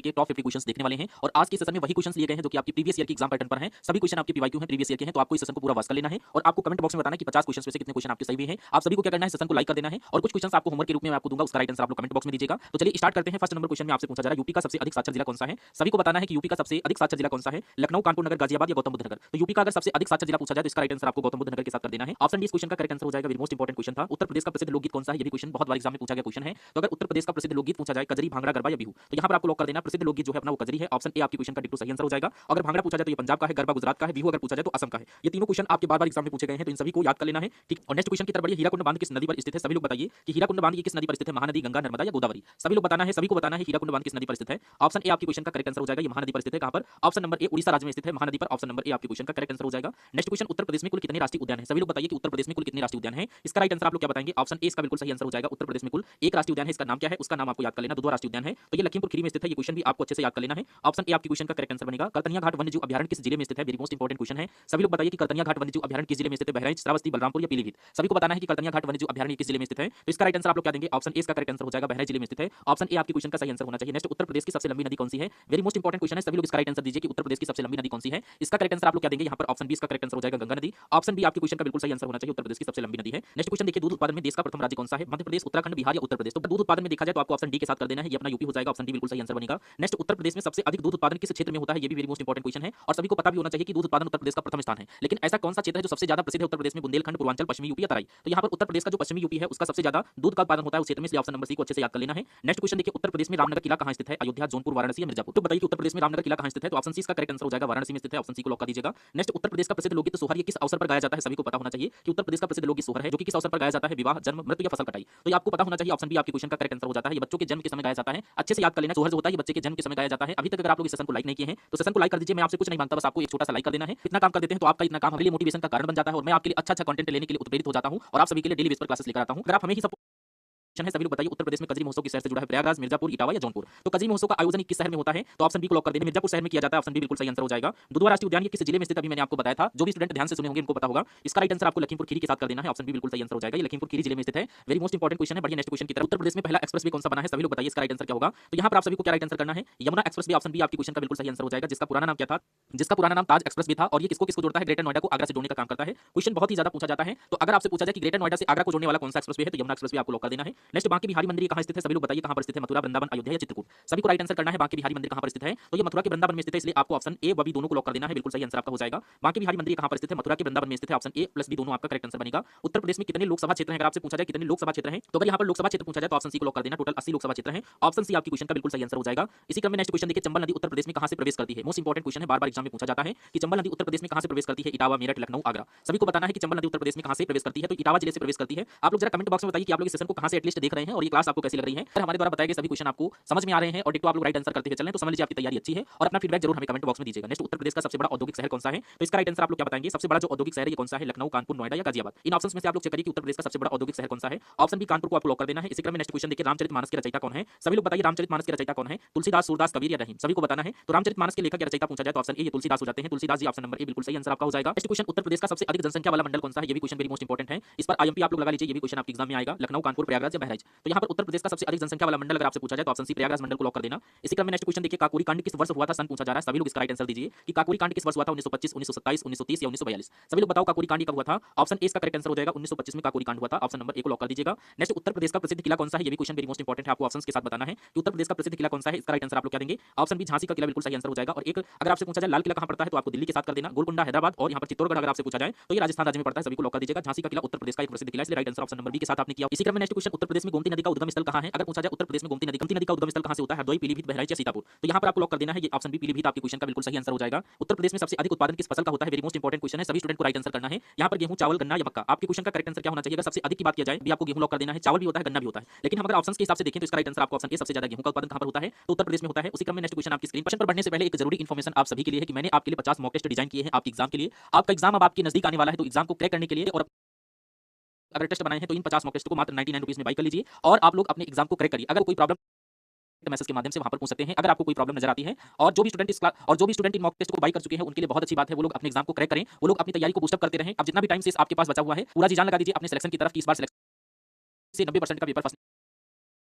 के top 50 questions देखने वाले हैं और आज के सेशन में वही क्वेश्चंस लिए गए हैं जो कि आपकी प्रीवियस ईयर की एग्जाम पैटर्न पर हैं। सभी क्वेश्चन आपके पीवाईक्यू हैं, प्रीवियस ईयर के हैं, तो आपको इस सेशन को पूरा वाच कर लेना है और आपको कमेंट बॉक्स में बताना है कि 50 क्वेश्चंस में से कितने क्वेश्चन आपके सही हुए हैं। आप सभी को क्या करना है, सेशन को लाइक कर देना है और कुछ क्वेश्चंस आपको होमवर्क के रूप में मैं आपको दूंगा, उसका राइट आंसर आप लोग कमेंट बॉक्स में दीजिएगा। तो चलिए स्टार्ट करते हैं। फर्स्ट नंबर क्वेश्चन में आपसे पूछा जा रहा है यूपी का सबसे अधिक साक्षर जिला कौन सा है। सभी को बताना है कि यूपी का सबसे अधिक साक्षर जिला कौन सा है, लखनऊ, कानपुर नगर, गाजियाबाद या गौतम बुद्ध नगर। तो यूपी का अगर सबसे अधिक साक्षर जिला पूछा जाए तो इसका राइट आंसर आपको गौतम बुद्ध नगर के साथ कर देना है। ऑप्शन डी इस क्वेश्चन का करेक्ट आंसर हो जाएगा। वेरी मोस्ट इंपोर्टेंट क्वेश्चन था। उत्तर प्रदेश का प्रसिद्ध लोकगीत कौन सा है, ये भी क्वेश्चन बहुत बार एग्जाम में पूछा गया क्वेश्चन है। तो अगर उत्तर प्रदेश का प्रसिद्ध लोकगीत पूछा जाए कजरी, भांगड़ा, गरबा या बिहू, तो यहाँ पर आपको लॉक कर देना प्रसिद्ध लोकगीत जो है अपना वो कजरी है। ऑप्शन ए आपकी क्वेश्चन का डिक्टो सही आंसर हो जाएगा। अगर भांगड़ा पूछा जाए तो ये पंजाब का है, गरबा गुजरात का है, बिहू अगर पूछा जाए तो असम का है। ये तीनों क्वेश्चन आपके बार-बार एग्जाम में पूछे गए हैं, तो इन सभी को याद कर लेना है। ठीक, और नेक्स्ट क्वेश्चन की तरफ बढ़िए। हीराकुंड बांध किस नदी पर स्थित है। सभी लोग बताइए कि हीराकुंड बांध किस नदी पर स्थित है, महानदी, गंगा, नर्मदा या गोदावरी। सभी लोग बताना है, सभी को बताना है हीराकुंड बांध किस नदी पर स्थित है। ऑप्शन ए आपकी क्वेश्चन का करेक्ट आंसर हो जाएगा। ये महानदी पर स्थित है। कहां पर? ऑप्शन नंबर ए उड़ीसा राज्य में स्थित है, महानदी पर। ऑप्शन नंबर ए आपकी क्वेश्चन का करेक्ट आंसर हो जाएगा। नेक्स्ट क्वेश्चन, उत्तर प्रदेश में कुल कितने राष्ट्रीय उद्यान हैं। सभी लोग बताइए कि उत्तर प्रदेश में कुल कितने राष्ट्रीय उद्यान हैं। इसका राइट आंसर आप लोग क्या बताएंगे। ऑप्शन ए इसका बिल्कुल सही आंसर हो जाएगा। उत्तर प्रदेश में कुल एक राष्ट्रीय उद्यान है। इसका नाम क्या है, उसका नाम आपको याद कर लेना। दुधवा राष्ट्रीय उद्यान है, तो ये लखीमपुर खीरी में स्थित है। ये क्वेश्चन भी आपको अच्छे से याद कर लेना है। ऑप्शन ए आपकी क्वेश्चन का करेक्ट आंसर बनेगा। करतनिया घाट वन्यजीव अभयारण्य किस जिले में स्थित है। वेरी मोस्ट इंपोर्टेंट क्वेश्चन है। सभी लोग बताइए कि करतनिया घाट वन्यजीव अभयारण्य किस जिले में स्थित है। बहराइच, श्रावस्ती, बलरामपुर या पीलीभीत। सभी को बताना है कि करतनिया घाट वन्यजीव अभयारण्य किस जिले में स्थित है। तो इसका राइट आंसर आप लोग क्या देंगे। ऑप्शन ए इसका करेक्ट आंसर हो जाएगा। बहराइच जिले में स्थित है। ऑप्शन ए आपकी क्वेश्चन का सही आंसर होना चाहिए। नेक्स्ट, उत्तर प्रदेश की सबसे लंबी नदी कौन सी है। वेरी मोस्ट इंपोर्टेंट क्वेश्चन है। सभी लोग इसका राइट आंसर दीजिए कि उत्तर प्रदेश की सबसे लंबी नदी कौन सी है। इसका करेक्ट आंसर आप लोग क्या देंगे। यहाँ पर ऑप्शन बी इसका करेक्ट आंसर हो जाएगा, गंगा नदी। ऑप्शन बी आपकी क्वेश्चन का बिल्कुल सही आंसर होना चाहिए। उत्तर प्रदेश की सबसे लंबी नदी है। नेक्स्ट क्वेश्चन देखिए, दूध उत्पादन में देश का प्रथम राज्य कौन सा है। मध्य प्रदेश, उत्तराखंड, बिहार या उत्तर प्रदेश। तो दूध उत्पादन में देखा जाए तो आपको ऑप्शन डी के साथ कर देना है। ये अपना यूपी हो जाएगा। ऑप्शन डी बिल्कुल सही आंसर बनेगा। नेक्स्ट, उत्तर प्रदेश में सबसे अधिक दूध उत्पादन किस क्षेत्र में होता है। ये भी वेरी मोस्ट इंपोर्टेंट क्वेश्चन है और सभी को पता भी होना चाहिए कि दूध उत्पादन उत्तर प्रदेश का प्रथम स्थान है। लेकिन ऐसा कौन सा क्षेत्र है जो सबसे ज्यादा प्रसिद्ध है उत्तर प्रदेश में। बुंदेलखंड, पूर्वांचल, पश्चिमी यूपी या तराई। तो यहाँ पर उत्तर प्रदेश का जो पश्चिमी यूपी है उसका सबसे ज्यादा दूध का उत्पादन होता है उस क्षेत्र में, इसलिए ऑप्शन नंबर सी को अच्छे से याद कर लेना है। नेक्स्ट क्वेश्चन देखिए, उत्तर प्रदेश में रामनगर किला कहाँ स्थित है। अयोध्या, जौनपुर, वाराणसी या मिर्जापुर। तो बताइए कि उत्तर प्रदेश में रामनगर किला कहाँ स्थित है। तो ऑप्शन सी इसका करेक्ट आंसर हो जाएगा। वाराणसी में स्थित है। ऑप्शन सी को लॉक कर दीजिएगा। नेक्स्ट, उत्तर प्रदेश का प्रसिद्ध लोकगीत सोहर ये किस अवसर पर गाया जाता है। सभी को पता होना चाहिए कि उत्तर प्रदेश का प्रसिद्ध लोकगीत सोहर है जो कि किस अवसर पर गाया जाता है। विवाह, जन्म, मृत्यु या फसल कटाई। तो ये आपको पता होना चाहिए। ऑप्शन बी आपके क्वेश्चन का करेक्ट आंसर हो जाता है। ये बच्चों के जन्म के समय गाया जाता है। अच्छे से याद कर लेना। सोहर जो होता है ये बच्चे के जन्म के समय गाया जाता है। अभी तक अगर आप लोग इस सेशन को लाइक नहीं किए हैं तो सेशन को लाइक कर दीजिए। मैं आपसे कुछ नहीं मांगता, बस आपको एक छोटा सा लाइक कर देना है। इतना काम कर देते हैं तो आपका इतना काम हमारे लिए मोटिवेशन का कारण बन जाता है और मैं आपके लिए अच्छा कंटेंट लेने के लिए उत्प्रेरित हो जाता हूं और आप सभी के लिए डेली बेस पर क्लासेस लेकर आता हूं। अगर आप हमें ही सब है, सभी लोग बताइए उत्तर प्रदेश में कजरी महोत्सव किस शहर से जुड़ा है। प्रयागराज, मिर्जापुर, इटावा या जौनपुर। तो कजरी महोत्सव का आयोजन किस शहर में होता है। तो ऑप्शन बी को लॉक कर देना। मिर्जापुर शहर में किया जाता है। ऑप्शन बी बिल्कुल सही आंसर हो जाएगा। दुधवा राष्ट्रीय उद्यान ये किस जिले में स्थित है, अभी मैंने आपको बताया था। जो भी स्टूडेंट ध्यान से सुने होंगे उनको पता होगा। इसका राइट आंसर आपको लखीमपुर खीरी के साथ कर देना है। ऑप्शन बी बिल्कुल सही आंसर हो जाएगा। ये लखीमपुर खीरी जिले में स्थित है। वेरी मोस्ट इंपोर्टेंट क्वेश्चन है। बढ़िया, नेक्स्ट क्वेश्चन की तरफ। उत्तर प्रदेश में पहला एक्सप्रेस वे कौन सा बना है। सभी लोग बताइए इसका राइट आंसर क्या होगा। तो यहाँ पर आप सभी को क्या राइट आंसर करना है। Yamuna expressway. Option B आपकी क्वेश्चन का बिल्कुल सही आंसर हो जाएगा। जिसका पुराना नाम क्या था। जिसका पुराना नाम ताज एक्सप्रेस वे था और ये किसको किसको जोड़ता है। ग्रेटर नोएडा को आगरा से जोड़ने का काम करता है। क्वेश्चन बहुत ही ज्यादा पूछा जाता है। तो अगर आपसे पूछा जाए कि ग्रेटर नोएडा से आगरा को जोड़ने वाला कौन सा एक्सप्रेस वे है तो यमुना एक्सप्रेस वे आपको लॉक कर देना है। नेक्स्ट, बांके बिहारी मंदिर कहाँ स्थित है। सभी लोग बताइए कहाँ पर स्थित है। मथुरा, वृंदावन, अयोध्या या चित्रकूट। सभी को राइट आंसर करना है। बांके बिहारी मंदिर कहाँ पर स्थित है। तो ये मथुरा के वृंदावन में स्थित है, इसलिए आपको ऑप्शन ए व बी दोनों को लॉक कर देना है। बिल्कुल सही आंसर आपका हो जाएगा। बांके बिहारी मंदिर कहाँ पर स्थित है। मथुरा के वृंदावन में स्थित है। ऑप्शन ए प्लस बी दोनों आपका करेक्ट आंसर बनेगा। उत्तर प्रदेश में कितने लोकसभा क्षेत्र हैं। अगर आपसे पूछा जाए कितने लोकसभा क्षेत्र हैं तो अगर यहाँ पर लोकसभा क्षेत्र पूछा जाए तो ऑप्शन सी को लॉक कर देना। टोटल 80 लोकसभा क्षेत्र हैं। ऑप्शन सी आपकी क्वेश्चन का बिल्कुल सही आंसर हो जाएगा। इसी क्रम में नेक्स्ट क्वेश्चन देखिए, चंबल नदी उत्तर प्रदेश में कहाँ से प्रवेश करती है। मोस्ट इंपोर्टेंट क्वेश्चन है, बार-बार एग्जाम में पूछा जाता है कि चंबल नदी उत्तर प्रदेश में कहाँ से प्रवेश करती है। इटावा, मेरठ, लखनऊ, आगरा। सभी को बताना है कि चंबल नदी उत्तर प्रदेश में कहाँ से प्रवेश करती है। तो इटावा जिले से प्रवेश करती है। आप लोग जरा कमेंट बॉक्स में बताइए कि आप लोग इस सेशन को कहाँ से एटलीस्ट देख रहे हैं और ये क्लास आपको कैसी लग रही है। अगर हमारे द्वारा बताए गए सभी क्वेश्चन आपको समझ में आ रहे हैं और डिट्टो आप लोग राइट आंसर करते हुए चलें तो समझ लीजिए आपकी तैयारी अच्छी है और अपना फीडबैक जरूर हमें कमेंट बॉक्स में दीजिएगा। नेक्स्ट, उत्तर प्रदेश का सबसे बड़ा औद्योगिक शहर कौन सा है। तो इसका राइट आंसर आप लोग क्या बताएंगे। सबसे बड़ा जो औद्योगिक शहर है ये कौन सा है। लखनऊ, कानपुर, नोएडा या गाजियाबाद। इन ऑप्शंस में से आप लोग चेक करिए कि उत्तर प्रदेश का सबसे बड़ा औद्योगिक शहर कौन सा है। ऑप्शन बी कानपुर को आपको लॉक कर देना है। इसी क्रम में नेक्स्ट क्वेश्चन देखिए, रामचरितमानस के रचयिता कौन है। सभी लोग बताइए रामचरितमानस के रचयिता कौन है। तुलसीदास, सूरदास, कबीर या रहीम। सभी को बताना है। तो रामचरितमानस के लेखक या रचयिता पूछा जाए तो ऑप्शन ए ये तुलसीदास हो जाते हैं। Tulsidas ji option number A बिल्कुल सही आंसर आपका हो जाएगा। नेक्स्ट क्वेश्चन, उत्तर प्रदेश का सबसे अधिक जनसंख्या वाला मंडल कौन सा है। ये भी क्वेश्चन वेरी मोस्ट इंपोर्टेंट है। इस पर आईएमपी आप लोग लगा लीजिए। ये भी क्वेश्चन आपके एग्जाम में आएगा। लखनऊ, कानपुर, प्रयागराज या बहराइच। तो यहाँ पर उत्तर प्रदेश का सबसे अधिक जनसंख्या वाला मंडल अगर आपसे पूछा जाए तो ऑप्शन सी प्रयागराज मंडल को लॉक कर देना। इसी क्रम में नेक्स्ट क्वेश्चन देखिए, काकोरी कांड किस वर्ष हुआ था। सन पूछा जा रहा है। सभी लोग इसका राइट आंसर दीजिए कि काकोरी कांड किस वर्ष हुआ था। 1925, 1927, 1930 या 1942। सभी लोग बताओ काकोरी कांड कब हुआ था। ऑप्शन ए इसका करेक्ट आंसर हो जाएगा। 1925 में काकोरी कांड हुआ था। ऑप्शन नंबर ए को लॉक कर दीजिएगा। नेक्स्ट, उत्तर प्रदेश का प्रसिद्ध किला कौन सा है। ये भी क्वेश्चन वेरी मोस्ट इंपोर्टेंट है। आपको ऑप्शंस के साथ बताना है कि उत्तर प्रदेश का प्रसिद्ध किला कौन सा है। इसका राइट आंसर आप लोग क्या देंगे। ऑप्शन बी झांसी का किला बिल्कुल सही आंसर हो जाएगा। और एक अगर आपसे पूछा जाए लाल किला कहां पड़ता है तो आपको दिल्ली के साथ कर देना। गोलकुंडा हैदराबाद और यहाँ पर चित्तौड़गढ़ अगर आपसे पूछा जाए तो ये राजस्थान राज्य में पड़ता है। सभी को लॉक कर दीजिएगा। झांसी का किला उत्तर प्रदेश का एक प्रसिद्ध किला, इसलिए right answer option number B के साथ आपने किया। इसी क्रम में नेक्स्ट क्वेश्चन, उत्तर प्रदेश में गोमती नदी का उद्गम स्थल कहां है। अगर पूछा जाए उत्तर प्रदेश में गोमती नदी का उद्गम स्थल कहां से होता है। हरदोई, पीलीभीत, बहराइच या सीतापुर। तो यहाँ पर आपको लॉक कर देना है। ये ऑप्शन बी पीलीभीत आपके क्वेश्चन का बिल्कुल सही आंसर हो जाएगा। उत्तर प्रदेश में सबसे अधिक उत्पादन किस फसल का होता है। वेरी मोस्ट इंपोर्टेंट क्वेश्चन है। सभी स्टूडेंट को राइट आंसर करना है। यहाँ पर गेहूं, चावल, गन्ना या मक्का। आपके क्वेश्चन का करेक्ट आंसर क्या होना चाहिए। अगर सबसे अधिक की बात किया जाए भी आपको गेहूं लॉक कर देना है। चावल भी होता है, गन्ना भी होता है, लेकिन हम अगर ऑप्शंस के हिसाब से देखें तो इसका राइट आंसर आपको ऑप्शन ए सबसे ज्यादा गेहूं का उत्पादन कहां पर होता है तो उत्तर प्रदेश में होता है। उसी क्रम में नेक्स्ट क्वेश्चन आपकी स्क्रीन पर बढ़ने से पहले एक जरूरी इन्फॉर्मेशन आप सभी के लिए है कि मैंने आपके लिए 50 मॉक टेस्ट डिजाइन किए हैं आपके एग्जाम के लिए। आपका एग्जाम अब आपके नजदीक आने वाला है तो एग्जाम को क्रैक करने के लिए और अगर टेस्ट बनाए हैं तो इन 50 मॉक टेस्ट को मात्र 99 रुपीज में बाई कर लीजिए और आप लोग अपने एग्जाम को क्रैक करिए। अगर कोई प्रॉब्लम मैसेज के माध्यम से वहां पर पूछ सकते हैं अगर आपको कोई प्रॉब्लम नजर आती है। और जो भी स्टूडेंट इन मॉक टेस्ट को बाई कर चुके हैं उनके लिए बहुत अच्छी बात है। वो लोग अपने एग्जाम को क्रैक करें, वो लोग अपनी तैयारी को बूस्टअप करते रहें। अब जितना भी टाइम से आपके पास बचा हुआ है पूरा जी जान लगा दीजिए अपने सिलेक्शन की तरफ कि इस बार सिलेक्शन से 90% का पेपर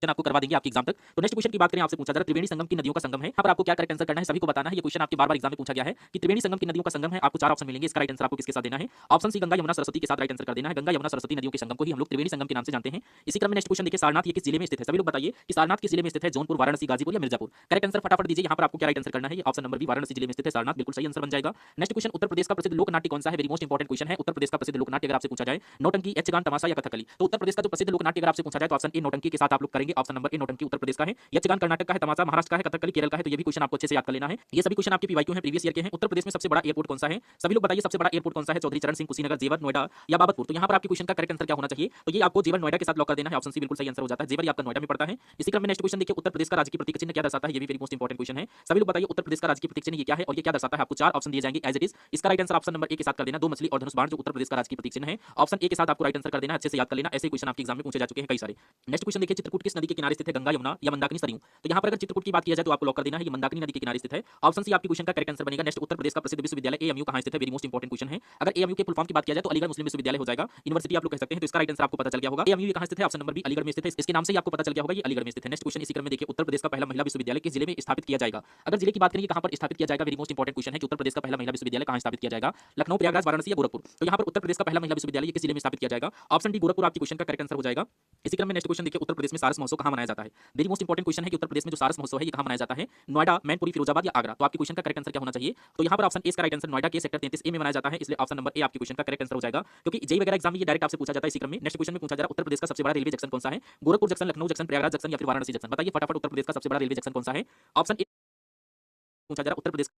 आपको करवा देंगे आपके एग्जाम तक। तो नेक्स्ट क्वेश्चन की बात करें, आपसे पूछा जा रहा है त्रिवेणी संगम की नदियों का संगम है। यहाँ पर आपको क्या करेक्ट आंसर करना है, सभी को बताना है। ये क्वेश्चन आपके बार-बार एग्जाम में पूछा गया है कि त्रिवेणी संगम की नदियों का संगम है। आपको 4 ऑप्शन मिलेंगे, इसका राइट आंसर आपको किसके साथ देना है। ऑप्शन सी गंगा यमुना सरस्वती के साथ राइट आंसर कर देना है। गंगा यमुना सरस्वती नदियों के संगम को ही हम लोग त्रिवेणी संगम के नाम से जानते हैं। इसी क्रम में नेक्स्ट क्वेश्चन देखिए, सारनाथ ये किस जिले में स्थित है। सभी लोग बताइए कि सारनाथ किस जिले में स्थित है, जौनपुर, वाराणसी, गाजीपुर या मिर्जापुर। करेक्ट आंसर फटाफट दीजिए। यहाँ पर आपको क्या राइट आंसर करना है, ऑप्शन नंबर बी वाराणसी जिले में स्थित है सारनाथ, बिल्कुल सही आंसर बन जाएगा। नेक्स्ट क्वेश्चन, उत्तर प्रदेश का प्रसिद्ध लोकनाट्य कौन सा है। वेरी मोस्ट इंपॉर्टेंट क्वेश्चन है। उत्तर प्रदेश का प्रसिद्ध लोकनाट्य अगर आपसे पूछा जाए, नौटंकी, यक्षगान, तमाशा या कथकली। तो उत्तर प्रदेश का जो प्रसिद्ध लोकनाट्य अगर आपसे पूछा जाए तो ऑप्शन ए नौटंकी के साथ आप लोग करेंगे। ऑप्शन नंबर ए नौटंकी उत्तर प्रदेश का है। यक्षगान कर्नाटक का है, तमाशा महाराष्ट्र का है, कथकली केरल का है। तो ये भी क्वेश्चन आपको अच्छे से याद कर लेना है। ये सभी क्वेश्चन आपके पीवाईक्यू हैं, प्रीवियस ईयर के हैं। उत्तर प्रदेश में सबसे बड़ा एयरपोर्ट कौन सा है, सभी लोग बताइए सबसे बड़ा एयरपोर्ट कौन सा है। चौधरी चरण सिंह, कुशीनगर, जेवर, नोएडा या बाबतपुर। तो यहाँ पर आपके क्वेश्चन का करेक्ट आंसर क्या होना चाहिए, तो ये आपको जेवर नोएडा के साथ लॉक कर देना है। ऑप्शन सी बिल्कुल सही आंसर हो जाता है। जेवर आपका नोएडा में पड़ता है। इसी क्रम में नेक्स्ट क्वेश्चन देखिए, उत्तर प्रदेश का राजकीय प्रतीक चिन्ह क्या दर्शाता है। ये भी वेरी मोस्ट इंपॉर्टेंट क्वेश्चन है। सभी लोग बताइए उत्तर प्रदेश का राजकीय प्रतीक चिन्ह ये क्या है और ये क्या दर्शाता है। आपको 4 ऑप्शन दिए जाएंगे एज इट इज। इसका right answer option number A के साथ कर देना, 2 मछली और धनुष बाण जो उत्तर प्रदेश का राजकीय प्रतीक चिन्ह है। ऑप्शन ए के साथ आपको राइट आंसर कर देना, अच्छे से याद कर लेना। ऐसे क्वेश्चन आपके एग्जाम में पूछे जा चुके हैं कई सारे। नेक्स्ट क्वेश्चन देखिए, चित्रकूट किस नदी के किनारे स्थित है, गंगा, यमुना या मंदाकिनी, सरयू। तो यहाँ पर अगर चित्रकूट की बात किया जाए तो आपको लॉक कर देना है, ये मंदाकिनी नदी के किनारे स्थित है। ऑप्शन सी आपके क्वेश्चन का करेक्ट आंसर बनेगा। नेक्स्ट, उत्तर प्रदेश का प्रसिद्ध विश्वविद्यालय एएमयू कहाँ स्थित है। वेरी मोस्ट इंपॉर्टेंट क्वेश्चन है। अगर एएमयू के फुल फॉर्म की बात किया जाए तो अलीगढ़ मुस्लिम विश्वविद्यालय हो जाएगा, यूनिवर्सिटी आप लोग कह सकते हैं। तो इसका राइट आंसर आपको पता चल गया होगा। एएमयू कहाँ स्थित है, ऑप्शन नंबर बी अलीगढ़ में स्थित है। इसके नाम से ही आपको पता चल गया होगा ये अलीगढ़ में स्थित है। नेक्स्ट क्वेश्चन इसी क्रम में देखिए, उत्तर प्रदेश का पहला महिला विश्वविद्यालय किस जिले में स्थापित किया जाएगा। अगर जिले की बात करें कहां पर स्थापित किया जाएगा, वेरी मोस्ट इंपॉर्टेंट क्वेश्चन है कि उत्तर प्रदेश का पहला महिला विश्वविद्यालय कहां स्थापित किया जाएगा, लखनऊ, प्रयागराज, वाराणसी या गोरखपुर। तो यहाँ पर उत्तर प्रदेश का पहला महिला विश्वविद्यालय किस जिले में स्थापित किया जाएगा। ऑप्शन डी गोरखपुर आपके क्वेश्चन का करेक्ट आंसर हो जाएगा। इसी क्रम में नेक्स्ट क्वेश्चन देखिए, उत्तर प्रदेश में सारस महोत्सव कहां मनाया जाता है। वेरी मोस्ट इंपॉर्टेंट क्वेश्चन है कि उत्तर प्रदेश में जो सारस महोत्सव है ये कहां मनाया जाता है, नोएडा, मैनपुरी, फिरोजाबाद या आगरा। तो आपके क्वेश्चन का करेक्ट आंसर क्या होना चाहिए, तो यहाँ पर ऑप्शन ए का राइट आंसर नोएडा के सेक्टर 33A में मनाया जाता है, इसलिए ऑप्शन नंबर ए आपके क्वेश्चन का करेक्ट आंसर हो जाएगा। क्योंकि जेई वगैरह एग्जाम में ये डायरेक्ट आपसे पूछा जाता है। इसी क्रम में नेक्स्ट क्वेश्चन में पूछा जा रहा है, उत्तर प्रदेश का सबसे बड़ा रेलवे जंक्शन कौन सा है, Gorakhpur junction, Lucknow junction, Prayagraj junction या फिर वाराणसी जंक्शन। बताइए फटाफट उत्तर प्रदेश का सबसे बड़ा रेलवे जंक्शन कौन सा है। ऑप्शन ए पूछा जा रहा है, उत्तर प्रदेश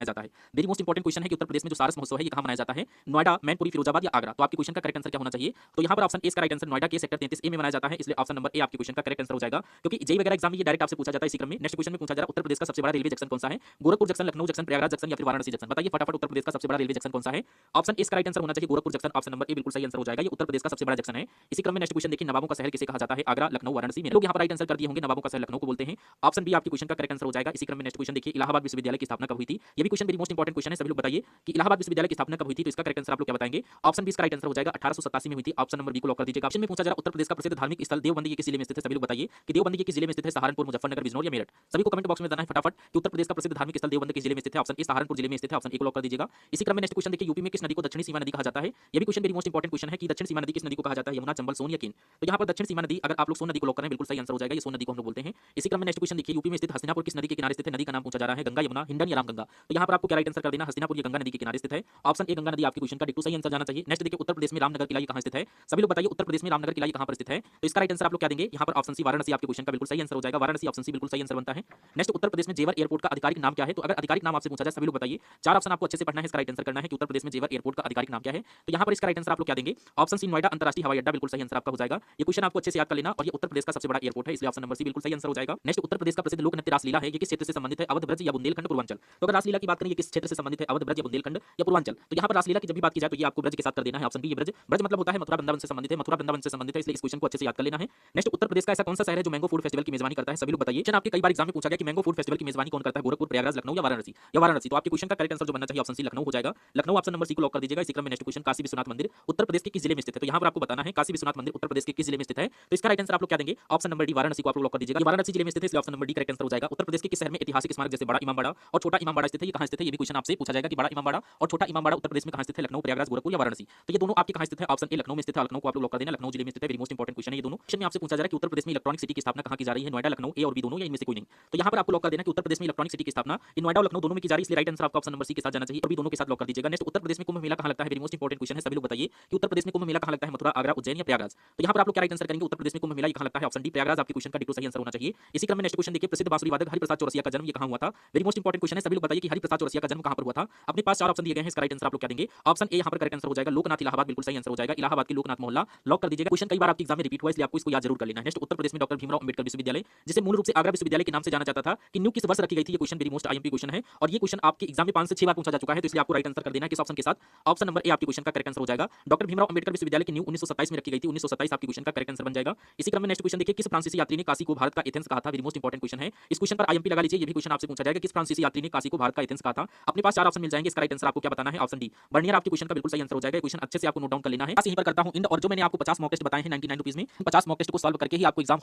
जाता है। वेरी मोस्ट इंपॉर्टेंट क्वेश्चन है कि उत्तर प्रदेश में जो सारस महोत्सव है ये कहां मनाया जाता है, नोएडा, मैनपुरी, फिरोजाबाद या आगरा। तो आपके क्वेश्चन का करेक्ट आंसर क्या होना चाहिए, तो यहाँ पर ऑप्शन ए का राइट आंसर नोएडा के सेक्टर 33A में मनाया जाता है, इसलिए ऑप्शन नंबर ए आपके क्वेश्चन का करेक्ट आंसर हो जाएगा। क्योंकि जेई वगैरह एग्जाम में ये डायरेक्ट आपसे पूछा जाता है। इसी क्रम में नेक्स्ट क्वेश्चन में पूछा जा रहा है, उत्तर प्रदेश का सबसे बड़ा रेलवे जंक्शन कौन सा है, Gorakhpur junction, Lucknow junction, Prayagraj junction या फिर वाराणसी जंक्शन। बताइए फटाफट उत्तर प्रदेश का सबसे बड़ा रेलवे जंक्शन कौन सा है। ऑप्शन ए का राइट आंसर होना चाहिए Gorakhpur junction. Option number A बिल्कुल सही आंसर हो जाएगा, ये उत्तर प्रदेश का सबसे बड़ा जंक्शन है। इसी क्रम में नेक्स्ट क्वेश्चन देखिए, नवाबों का शहर किसे कहा जाता है, आगरा, लखनऊ, वाराणसी में। लोग यहाँ पर राइट आंसर कर दिए होंगे, नवाबों का शहर लखनऊ को बोलते हैं। ऑप्शन बी आपके क्वेश्चन का करेक्ट आंसर हो जाएगा। इसी क्रम में नेक्स्ट क्वेश्चन देखिए, इलाहाबाद विश्वविद्यालय की स्थापना कब हुई थी। ये भी question very most important question है। सभी लोग बताइए कि इलाहाबाद विश्वविद्यालय की स्थापना कब हुई थी, तो इसका करेक्ट आंसर आप लोग क्या बताएंगे। ऑप्शन बी इसका राइट आंसर हो जाएगा 1887 में हुई थी। ऑप्शन नंबर बी को लॉक कर दीजिएगा। ऑप्शन में पूछा जा रहा है, उत्तर प्रदेश का प्रसिद्ध धार्मिक स्थल देवबंदी ये किस जिले में स्थित है। सभी लोग बताइए कि देवबंदी ये किस जिले में स्थित है, सहारनपुर, मुजफ्फरनगर, बिजनौर या मेरठ। सभी को कमेंट बॉक्स में बताना है फटाफट कि उत्तर प्रदेश का प्रसिद्ध धार्मिक स्थल देवबंदी किस जिले में स्थित है। ऑप्शन ए सहारनपुर जिले में स्थित है, ऑप्शन ए को लॉक कर दीजिएगा। इसी क्रम में नेक्स्ट क्वेश्चन देखिए, यूपी में किस नदी को दक्षिणी सीमा नदी कहा जाता है। ये भी question very most important question है कि दक्षिण सीमा नदी किस नदी को कहा जाता है, यमुना, चंबल, सोन या केन। तो यहाँ पर दक्षिण सीमा नदी अगर आप लोग सोन नदी को लॉक करें बिल्कुल सही आंसर हो जाएगा, ये सोन नदी को हम लोग बोलते हैं। इसी क्रम में नेक्स्ट क्वेश्चन देखिए, यूपी में स्थित हस्तिनापुर किस नदी के किनारे स्थित है। नदी का नाम पूछा जा रहा है, गंगा, यमुना, हिंडन या रामगंगा। तो यहाँ पर आपको क्या राइट आंसर कर देना, हस्तिनापुर ये गंगा नदी के किनारे स्थित है। ऑप्शन ए गंगा नदी आपके क्वेश्चन का डिट्टू सही आंसर जाना चाहिए। नेक्स्ट देखिए, उत्तर प्रदेश में रामनगर किला कहां स्थित है। सभी लोग बताइए उत्तर प्रदेश में रामनगर किला कहां पर स्थित है, तो इसका राइट आंसर आप लोग क्या देंगे। यहाँ पर ऑप्शन सी वाराणसी आपके क्वेश्चन का बिल्कुल सही आंसर हो जाएगा। वाराणसी ऑप्शन सी बिल्कुल सही आंसर बनता है। नेक्स्ट, उत्तर प्रदेश में जेवर एयरपोर्ट का आधिकारिक नाम क्या है। तो अगर आधिकारिक नाम आपसे पूछा जाए, सभी लोग बताइए, 4 ऑप्शन आपको अच्छे से पढ़ना है, इसका राइट आंसर करना है कि उत्तर प्रदेश में जेवर एयरपोर्ट का आधिकारिक नाम क्या है। तो यहाँ पर इसका राइट आंसर आप लोग क्या देंगे। ऑप्शन सी नोएडा अंतरराष्ट्रीय हवाई अड्डा बिल्कुल सही आंसर आपका हो जाएगा। ये क्वेश्चन आपको अच्छे से याद कर लेना, और ये उत्तर प्रदेश का सबसे बड़ा एयरपोर्ट है, इसलिए ऑप्शन नंबर सी बिल्कुल सही आंसर हो जाएगा। नेक्स्ट, उत्तर प्रदेश का प्रसिद्ध लोक नृत्य रासलीला है, ये किस क्षेत्र से संबंधित है, अवध, ब्रज या बुंदेलखंड, पूर्वांचल। तो अगर रासलीला की बात करें ये किस क्षेत्र से संबंधित है, अवध, ब्रज या बुंदेलखंड या पूर्वांचल। तो यहाँ पर रासलीला की जब भी बात की जाए तो ये आपको ब्रज के साथ कर देना है। ऑप्शन बी ये ब्रज। ब्रज मतलब होता है मथुरा वृंदावन से संबंधित है, मथुरा वृंदावन से संबंधित है, इसलिए इस क्वेश्चन को अच्छे से याद कर लेना है। नेक्स्ट, उत्तर प्रदेश का ऐसा कौन सा शहर है जो मैंगो फूड फेस्टिवल की मेजबानी करता है। सभी लोग बताइए। आपके कई बार एग्जाम में पूछा गया कि मैंगो फूड फेस्टिवल की मेजबानी कौन करता है, गोरखपुर, प्रयागराज, लखनऊ या वाराणसी। तो आपके क्वेश्चन का करेक्ट आंसर जो बनना चाहिए ऑप्शन सी लखनऊ हो जाएगा। लखनऊ ऑप्शन नंबर सी को लॉक कर दीजिएगा। इसी क्रम में नेक्स्ट क्वेश्चन, काशी विश्वनाथ मंदिर उत्तर प्रदेश के किस जिले में स्थित है। तो यहाँ पर आपको बताना है काशी विश्वनाथ मंदिर उत्तर प्रदेश के किस जिले में स्थित है। तो इसका राइट आंसर आप लोग क्या देंगे। ऑप्शन नंबर डी वाराणसी को आप लोग लॉक कर दीजिएगा। वाराणसी जिले में स्थित है, इसलिए option number D correct answer हो जाएगा। उत्तर प्रदेश के किस शहर में ऐतिहासिक स्मारक जैसे बड़ा इमामबाड़ा और छोटा इमामबाड़ा स्थित है, ये कहां स्थित है। ये भी क्वेश्चन आपसे पूछा जाएगा कि बड़ा इमामबाड़ा और छोटा इमामबाड़ा उत्तर प्रदेश में कहां स्थित है, लखनऊ, प्रयागराज, गोरखपुर या वाराणसी। तो ये दोनों आपके कहां स्थित है। ऑप्शन ए लखनऊ में स्थित है, लखनऊ को आप लोग लॉक कर देना, लखनऊ जिले में स्थित है। वेरी मोस्ट इंपॉर्टेंट क्वेश्चन है ये दोनों। क्वेश्चन में आपसे पूछा जा रहा है कि उत्तर प्रदेश में इलेक्ट्रॉनिक सिटी की स्थापना कहां की जा रही है, नोएडा, लखनऊ, ए और बी दोनों या इनमें से कोई नहीं। तो यहाँ पर आपको लॉक कर देना कि उत्तर प्रदेश में इलेक्ट्रॉनिक सिटी की स्थापना नोएडा और लखनऊ दोनों में की जा रही है, इसलिए राइट आंसर आपका ऑप्शन नंबर सी के साथ जाना चाहिए और बी दोनों के साथ लॉक कर दीजिएगा। नेक्स्ट, उत्तर प्रदेश में कुंभ मेला कहां लगता है। वेरी मोस्ट इंपॉर्टेंट क्वेश्चन है। सभी लोग बताइए कि उत्तर प्रदेश में कुंभ मेला कहां लगता है, मथुरा, आगरा, उज्जैन या प्रयागराज। तो यहाँ पर आप लोग क्या राइट आंसर करेंगे, उत्तर प्रदेश में कुंभ मेला कहां लगता है। ऑप्शन डी प्रयागराज आपके क्वेश्चन का डिट्टू सही आंसर होना चाहिए। इसी क्रम में नेक्स्ट क्वेश्चन देखिए, प्रसिद्ध बांसुरी वादक हरिप्रसाद चौरसिया का जन्म ये कहां हुआ था। वेरी मोस्ट इंपॉर्टेंट क्वेश्चन है। सभी लोग बताइए कि हरिप्रसाद चौरसिया का जन्म कहां पर हुआ था। अपने पास 4 ऑप्शन दिए गए हैं, इसका राइट आंसर आप लोग क्या देंगे। ऑप्शन ए यहाँ पर करेक्ट आंसर हो जाएगा, लोकनाथ इलाहाबाद बिल्कुल सही आंसर हो जाएगा। इलाहाबाद के लोकनाथ मोहल्ला लॉक कर दीजिएगा। क्वेश्चन कई बार आपके एग्जाम में रिपीट हुआ, इसलिए आपको इसको याद जरूर कर लेना है। नेक्स्ट, उत्तर प्रदेश में डॉक्टर भीमराव अंबेडकर विश्वविद्यालय जिसे मूल रूप से आगरा विश्वविद्यालय के नाम से जाना जाता था, कि न्यू किस वर्ष रखी गई थी। ये question very most IMP question है और ये क्वेश्चन आपके एग्जाम में 5 से 6 बार पूछा जा चुका है, तो इसलिए आपको राइट आंसर कर देना है किस ऑप्शन के साथ। ऑप्शन नंबर ए आपके क्वेश्चन का करेक्ट आंसर हो जाएगा। डॉक्टर भीमराव अंबेडकर विश्वविद्यालय की न्यू 1927 में रखी गई थी। 1927 आपके क्वेश्चन का करेक्ट आंसर बन जाएगा। इसी क्रम में नेक्स्ट क्वेश्चन देखिए, किस फ्रांसीसी यात्री ने काशी को भारत का एथेंस कहा था। वेरी मोस्ट इंपॉर्टेंट क्वेश्चन है। इस क्वेश्चन पर आईएमपी लगा लीजिए। ये भी क्वेश्चन आपसे पूछा जाएगा, किस फ्रांसीसी यात्री ने काशी को भारत का एथेंस कहा था। अपने पास 4 ऑप्शन मिल जाएंगे, इसका राइट आंसर आपको क्या बताना है। ऑप्शन डी बर्नियर आपके क्वेश्चन का बिल्कुल सही आंसर हो जाएगा। क्वेश्चन अच्छे से आपको नोट डाउन कर लेना है। यहीं पर करता हूं इंड, और जो मैंने आपको 50 मॉक टेस्ट बताए हैं 99 रुपीज में, 50 मॉक टेस्ट को सॉल्व करके ही आपको एग्जाम